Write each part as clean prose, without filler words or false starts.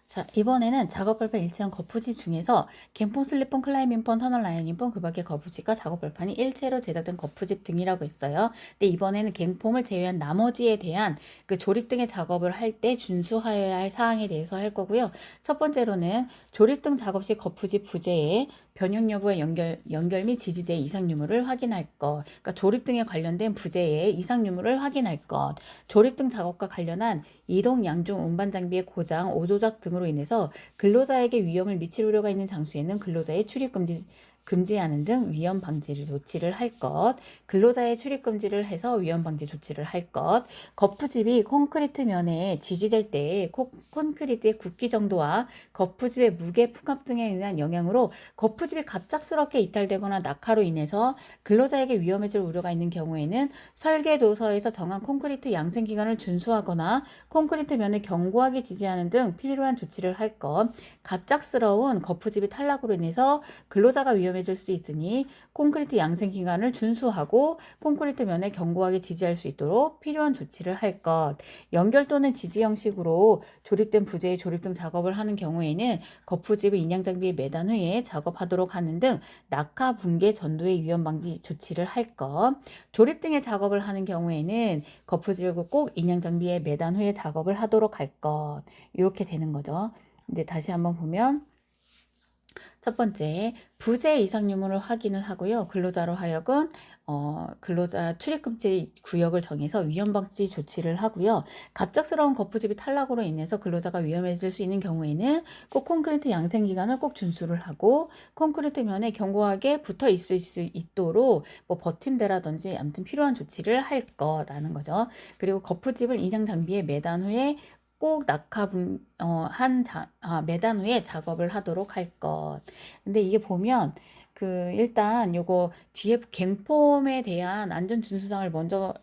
자, 이번에는 작업 발판 일체형 거푸지 중에서 갬폼, 슬립폼, 클라이밍폼, 터널 라이닝폼, 그 밖에 거푸집과 작업 발판이 일체로 제작된 거푸집 등이라고 있어요. 근데 이번에는 갬폼을 제외한 나머지에 대한 그 조립 등의 작업을 할 때 준수하여야 할 사항에 대해서 할 거고요. 첫 번째로는 조립 등 작업 시 거푸집 부재의 변형 여부의 연결 및 지지제 이상 유무를 확인할 것. 그러니까 조립 등에 관련된 부재의 이상 유무를 확인할 것. 조립 등 작업과 관련한 이동, 양중, 운반 장비의 고장, 오조작 등으로 인해서 근로자에게 위험을 미칠 우려가 있는 장소에는 근로자의 출입 금지하는 등 위험 방지 조치를 할 것, 근로자의 출입 금지를 해서 위험 방지 조치를 할 것, 거푸집이 콘크리트 면에 지지될 때 콘크리트의 굵기 정도와 거푸집의 무게 풍합 등에 의한 영향으로 거푸집이 갑작스럽게 이탈되거나 낙하로 인해서 근로자에게 위험해질 우려가 있는 경우에는 설계 도서에서 정한 콘크리트 양생 기간을 준수하거나 콘크리트 면을 견고하게 지지하는 등 필요한 조치를 할 것, 갑작스러운 거푸집이 탈락으로 인해서 근로자가 위험해질 수 있으니 콘크리트 양생 기간을 준수하고 콘크리트 면을 견고하게 지지할 수 있도록 필요한 조치를 할 것, 연결 또는 지지 형식으로 조립된 부재의 조립 등 작업을 하는 경우에는 거푸집을 인양 장비에 매단 후에 작업하도록 하는 등 낙하, 붕괴, 전도의 위험 방지 조치를 할 것, 조립 등의 작업을 하는 경우에는 거푸집을 꼭 인양 장비에 매단 후에 작업을 하도록 할 것, 이렇게 되는 거죠. 이제 다시 한번 보면 첫 번째, 부재 이상 유무를 확인을 하고요. 근로자로 하여금 근로자 출입금지 구역을 정해서 위험 방지 조치를 하고요. 갑작스러운 거푸집이 탈락으로 인해서 근로자가 위험해질 수 있는 경우에는 꼭 콘크리트 양생 기간을 꼭 준수를 하고 콘크리트 면에 견고하게 붙어 있을 수 있도록 뭐 버팀대라든지 아무튼 필요한 조치를 할 거라는 거죠. 그리고 거푸집을 인양 장비에 매단 후에 꼭 매단 후에 작업을 하도록 할 것. 근데 이게 보면 일단 요거 뒤에 갱폼에 대한 안전 준수사항을 먼저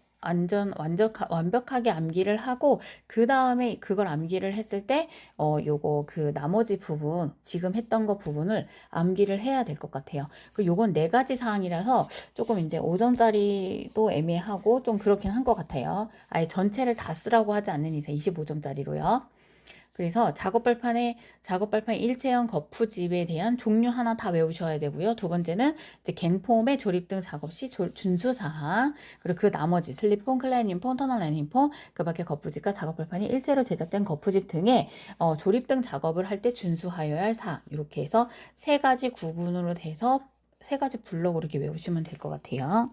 완벽하게 암기를 하고 그 다음에 그걸 암기를 했을 때 요거 나머지 부분 지금 했던 거 부분을 암기를 해야 될 것 같아요. 요건 네 가지 사항이라서 조금 이제 5점짜리도 애매하고 좀 그렇긴 한 것 같아요. 아예 전체를 다 쓰라고 하지 않는 이상 25점짜리로요. 그래서 작업 발판 일체형 거푸집에 대한 종류 하나 다 외우셔야 되고요. 두 번째는 이제 갱폼의 조립 등 작업 시 준수 사항, 그리고 그 나머지 슬립폼, 클라이닝폼, 터널 라이닝폼, 그 밖에 거푸집과 작업 발판이 일체로 제작된 거푸집 등의 조립 등 작업을 할 때 준수하여야 할 사항, 이렇게 해서 세 가지 구분으로 돼서 세 가지 블록으로 이렇게 외우시면 될 것 같아요.